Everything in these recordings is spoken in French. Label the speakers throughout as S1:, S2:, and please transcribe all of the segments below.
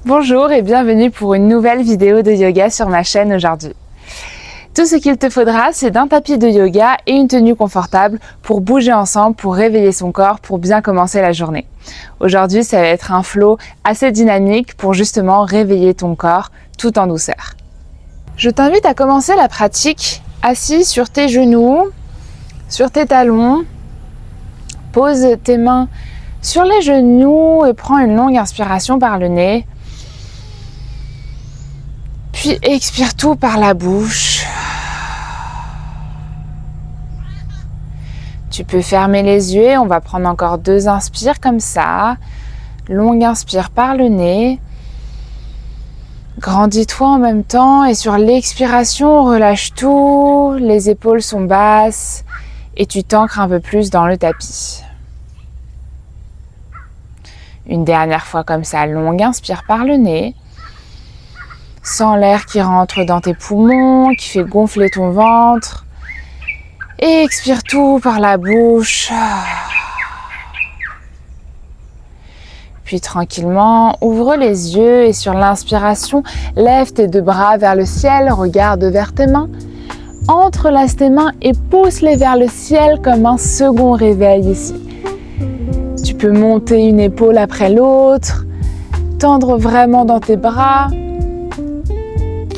S1: Bonjour et bienvenue pour une nouvelle vidéo de yoga sur ma chaîne aujourd'hui. Tout ce qu'il te faudra, c'est d'un tapis de yoga et une tenue confortable pour bouger ensemble, pour réveiller son corps, pour bien commencer la journée. Aujourd'hui, ça va être un flow assez dynamique pour justement réveiller ton corps tout en douceur. Je t'invite à commencer la pratique assis sur tes genoux, sur tes talons. Pose tes mains sur les genoux et prends une longue inspiration par le nez. Puis expire tout par la bouche. Tu peux fermer les yeux et on va prendre encore 2 inspires comme ça. Longue inspire par le nez. Grandis-toi en même temps et sur l'expiration, relâche tout. Les épaules sont basses et tu t'ancres un peu plus dans le tapis. Une dernière fois comme ça, longue inspire par le nez. Sens l'air qui rentre dans tes poumons, qui fait gonfler ton ventre. Et expire tout par la bouche. Puis tranquillement, ouvre les yeux et sur l'inspiration, lève tes 2 bras vers le ciel, regarde vers tes mains. Entrelace tes mains et pousse-les vers le ciel comme un second réveil ici. Tu peux monter une épaule après l'autre, tendre vraiment dans tes bras.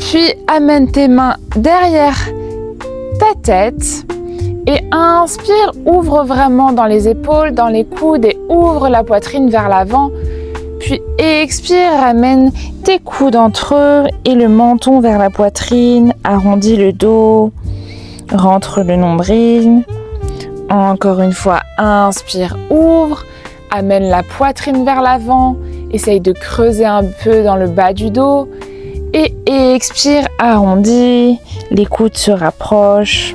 S1: Puis amène tes mains derrière ta tête et inspire, ouvre vraiment dans les épaules, dans les coudes et ouvre la poitrine vers l'avant. Puis expire, amène tes coudes entre eux et le menton vers la poitrine, arrondis le dos, rentre le nombril. Encore une fois, inspire, ouvre, amène la poitrine vers l'avant, essaye de creuser un peu dans le bas du dos. Et expire, arrondis, les coudes se rapprochent.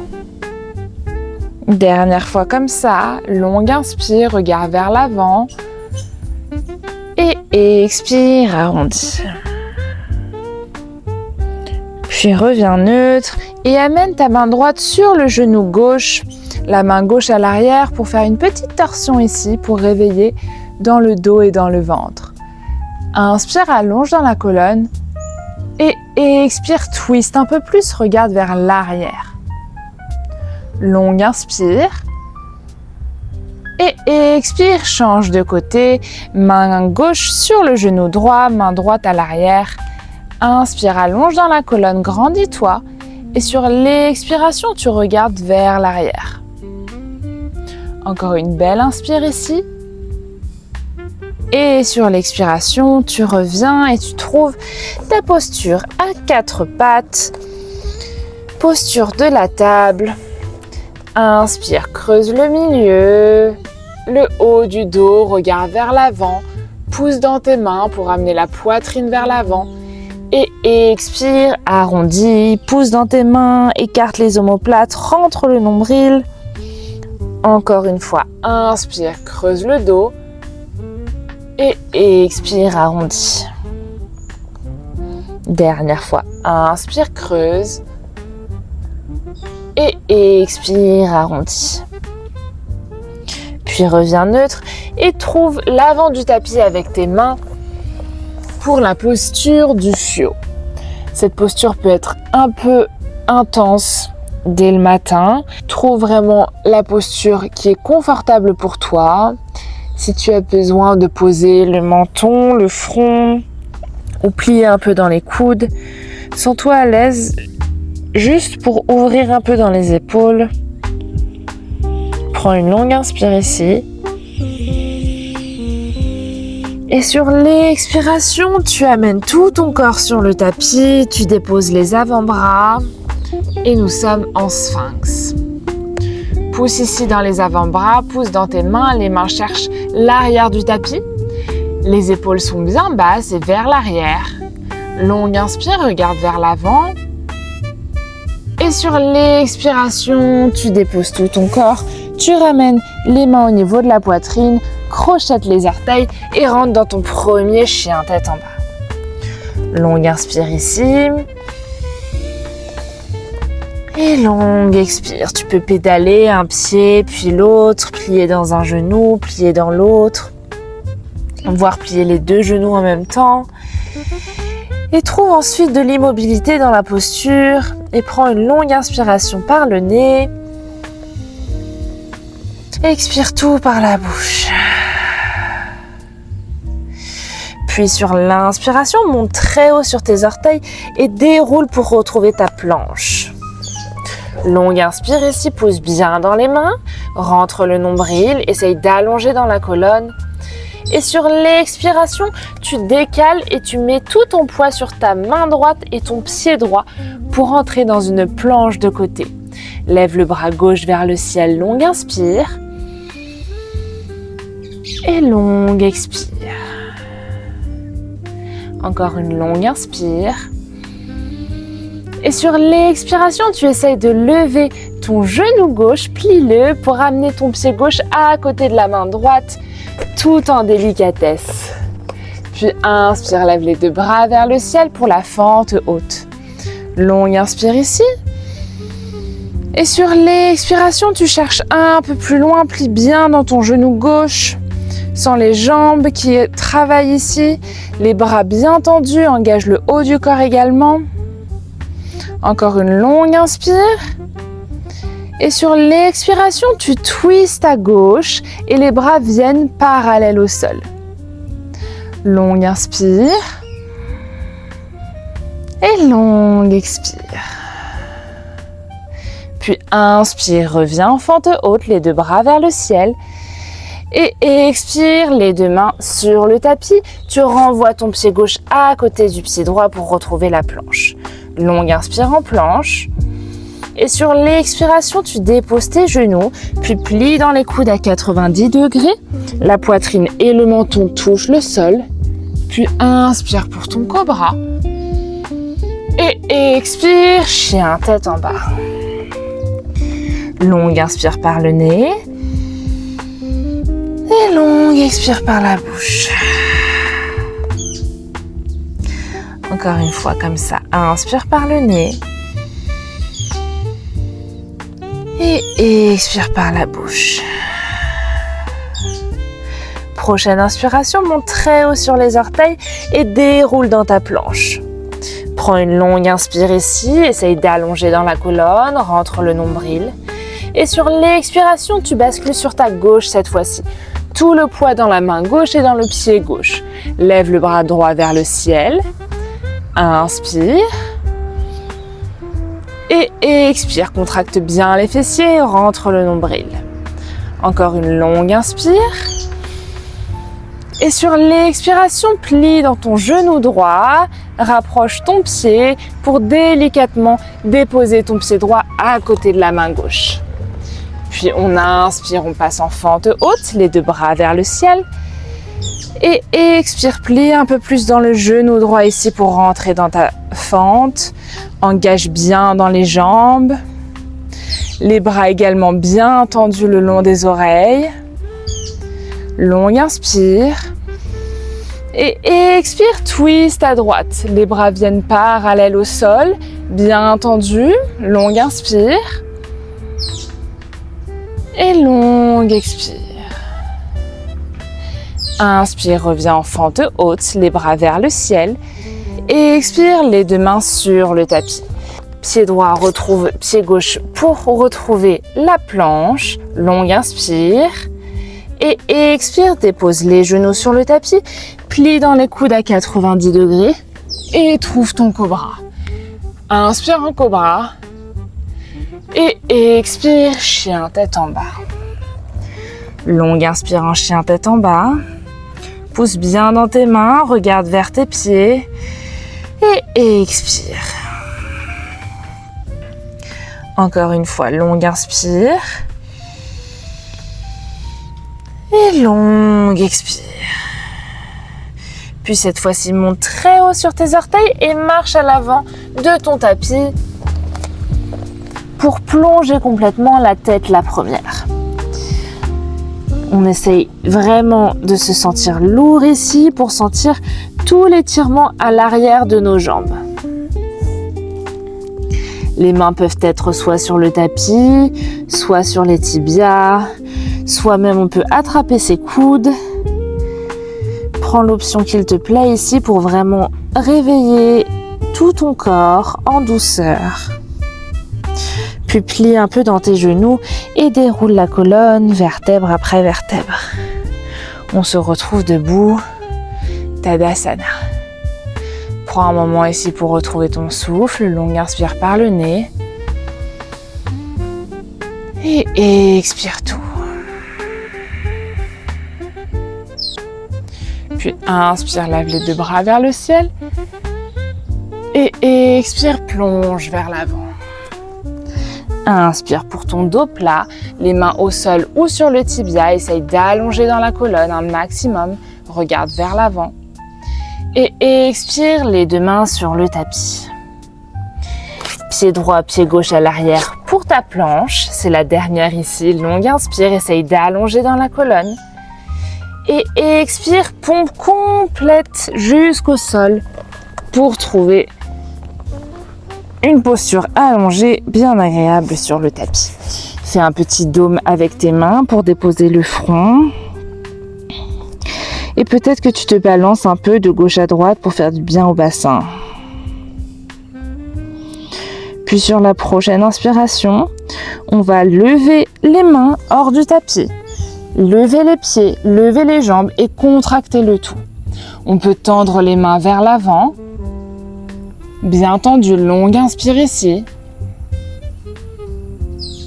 S1: Dernière fois comme ça, longue inspire, regarde vers l'avant. Et expire, arrondis. Puis reviens neutre et amène ta main droite sur le genou gauche, la main gauche à l'arrière pour faire une petite torsion ici pour réveiller dans le dos et dans le ventre. Inspire, allonge dans la colonne. Et expire, twist un peu plus, regarde vers l'arrière. Longue inspire. Et expire, change de côté. Main gauche sur le genou droit, main droite à l'arrière. Inspire, allonge dans la colonne, grandis-toi. Et sur l'expiration, tu regardes vers l'arrière. Encore une belle inspire ici. Et sur l'expiration, tu reviens et tu trouves ta posture à 4 pattes. Posture de la table. Inspire, creuse le milieu. Le haut du dos, regarde vers l'avant. Pousse dans tes mains pour amener la poitrine vers l'avant. Et expire, arrondis. Pousse dans tes mains, écarte les omoplates, rentre le nombril. Encore une fois, inspire, creuse le dos. Et expire, arrondis. Dernière fois, inspire, creuse. Et expire, arrondis. Puis reviens neutre et trouve l'avant du tapis avec tes mains pour la posture du chiot. Cette posture peut être un peu intense dès le matin. Trouve vraiment la posture qui est confortable pour toi. Si tu as besoin de poser le menton, le front ou plier un peu dans les coudes, sens-toi à l'aise juste pour ouvrir un peu dans les épaules. Prends une longue inspire ici. Et sur l'expiration, tu amènes tout ton corps sur le tapis, tu déposes les avant-bras et nous sommes en sphinx. Pousse ici dans les avant-bras, pousse dans tes mains, les mains cherchent l'arrière du tapis. Les épaules sont bien basses et vers l'arrière. Longue inspire, regarde vers l'avant. Et sur l'expiration, tu déposes tout ton corps. Tu ramènes les mains au niveau de la poitrine, crochette les orteils et rentre dans ton premier chien tête en bas. Longue inspire ici. Et longue expire. Tu peux pédaler un pied puis l'autre, plier dans un genou, plier dans l'autre. Voire plier les 2 genoux en même temps.
S2: Et trouve ensuite de l'immobilité dans la posture et prends une longue inspiration par le nez. Expire tout par la bouche. Puis sur l'inspiration, monte très haut sur tes orteils et déroule pour retrouver ta planche. Longue inspire ici, pousse bien dans les mains, rentre le nombril, essaye d'allonger dans la colonne. Et sur l'expiration, tu décales et tu mets tout ton poids sur ta main droite et ton pied droit pour entrer dans une planche de côté. Lève le bras gauche vers le ciel, longue inspire. Et longue expire. Encore une longue inspire. Et sur l'expiration, tu essayes de lever ton genou gauche, plie-le pour amener ton pied gauche à côté de la main droite, tout en délicatesse. Puis inspire, lève les deux bras vers le ciel pour la fente haute. Longue inspire ici. Et sur l'expiration, tu cherches un peu plus loin, plie bien dans ton genou gauche. Sens les jambes qui travaillent ici, les bras bien tendus, engage le haut du corps également. Encore une longue inspire. Et sur l'expiration, tu twistes à gauche et les bras viennent parallèles au sol. Longue inspire. Et longue expire. Puis inspire, reviens en fente haute, les deux bras vers le ciel. Et expire, les deux mains sur le tapis. Tu renvoies ton pied gauche à côté du pied droit pour retrouver la planche. Longue inspire en planche. Et sur l'expiration, tu déposes tes genoux, puis plie dans les coudes à 90 degrés. La poitrine et le menton touchent le sol. Puis inspire pour ton cobra. Et expire, chien tête en bas. Longue inspire par le nez. Et longue expire par la bouche. Encore une fois comme ça. Inspire par le nez. Et expire par la bouche. Prochaine inspiration, monte très haut sur les orteils et déroule dans ta planche. Prends une longue inspire ici, essaye d'allonger dans la colonne, rentre le nombril. Et sur l'expiration, tu bascules sur ta gauche cette fois-ci. Tout le poids dans la main gauche et dans le pied gauche. Lève le bras droit vers le ciel. Inspire. Et expire, contracte bien les fessiers et rentre le nombril. Encore une longue inspire. Et sur l'expiration, plie dans ton genou droit, rapproche ton pied pour délicatement déposer ton pied droit à côté de la main gauche. Puis on inspire, on passe en fente haute, les deux bras vers le ciel. Et expire, plie un peu plus dans le genou droit ici pour rentrer dans ta fente. Engage bien dans les jambes. Les bras également bien tendus le long des oreilles. Longue inspire. Et expire, twist à droite. Les bras viennent parallèles au sol, bien tendus. Longue inspire. Et longue expire. Inspire, reviens en fente haute, les bras vers le ciel. Et expire, les deux mains sur le tapis. Pied droit, retrouve pied gauche pour retrouver la planche. Longue inspire. Et expire, dépose les genoux sur le tapis. Plie dans les coudes à 90 degrés. Et trouve ton cobra. Inspire en cobra. Et expire, chien tête en bas. Longue inspire en chien tête en bas. Pousse bien dans tes mains, regarde vers tes pieds. Et expire. Encore une fois, longue inspire. Et longue expire. Puis cette fois-ci, monte très haut sur tes orteils et marche à l'avant de ton tapis pour plonger complètement la tête la première. On essaye vraiment de se sentir lourd ici pour sentir tout l'étirement à l'arrière de nos jambes. Les mains peuvent être soit sur le tapis, soit sur les tibias, soit même on peut attraper ses coudes. Prends l'option qu'il te plaît ici pour vraiment réveiller tout ton corps en douceur. Puis plie un peu dans tes genoux et déroule la colonne vertèbre après vertèbre. On se retrouve debout, Tadasana. Prends un moment ici pour retrouver ton souffle, longue inspire par le nez. Et expire tout. Puis inspire, lève les deux bras vers le ciel. Et expire, plonge vers l'avant. Inspire pour ton dos plat, les mains au sol ou sur le tibia. Essaye d'allonger dans la colonne un maximum. Regarde vers l'avant. Et expire, les deux mains sur le tapis. Pied droit, pied gauche à l'arrière pour ta planche. C'est la dernière ici. Longue inspire, essaye d'allonger dans la colonne. Et expire, pompe complète jusqu'au sol pour trouver une posture allongée bien agréable sur le tapis. Fais un petit dôme avec tes mains pour déposer le front. Et peut-être que tu te balances un peu de gauche à droite pour faire du bien au bassin. Puis sur la prochaine inspiration, on va lever les mains hors du tapis. Lever les pieds, lever les jambes et contracter le tout. On peut tendre les mains vers l'avant. Bien tendu, longue inspire ici.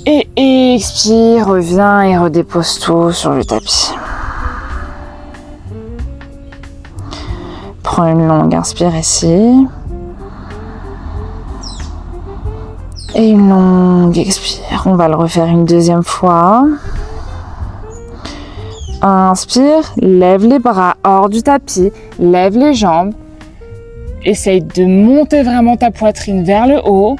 S2: Et expire, reviens et redépose tout sur le tapis. Prends une longue inspire ici. Et une longue expire. On va le refaire une deuxième fois. Inspire, lève les bras hors du tapis, lève les jambes. Essaye de monter vraiment ta poitrine vers le haut.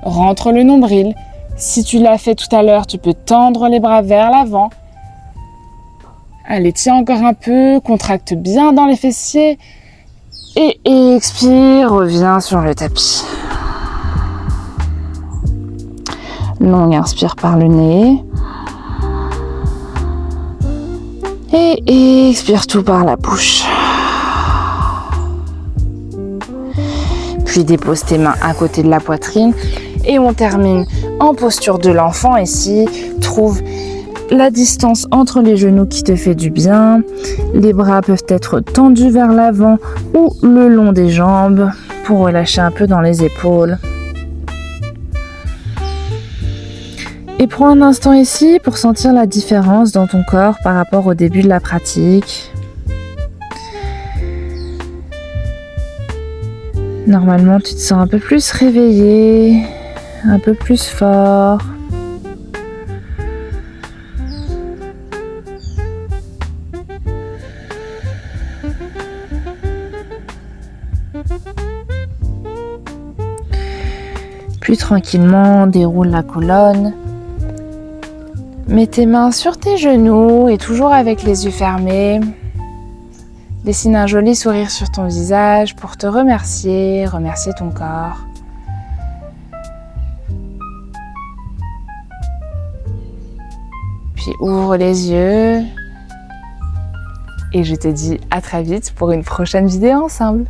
S2: Rentre le nombril. Si tu l'as fait tout à l'heure, tu peux tendre les bras vers l'avant. Allez, tiens encore un peu. Contracte bien dans les fessiers. Et expire, reviens sur le tapis. Longue inspire par le nez. Et expire tout par la bouche. Puis dépose tes mains à côté de la poitrine. Et on termine en posture de l'enfant ici. Trouve la distance entre les genoux qui te fait du bien. Les bras peuvent être tendus vers l'avant ou le long des jambes pour relâcher un peu dans les épaules. Et prends un instant ici pour sentir la différence dans ton corps par rapport au début de la pratique. Normalement, tu te sens un peu plus réveillé, un peu plus fort. Puis tranquillement, déroule la colonne. Mets tes mains sur tes genoux et toujours avec les yeux fermés. Dessine un joli sourire sur ton visage pour te remercier ton corps. Puis ouvre les yeux et je te dis à très vite pour une prochaine vidéo ensemble.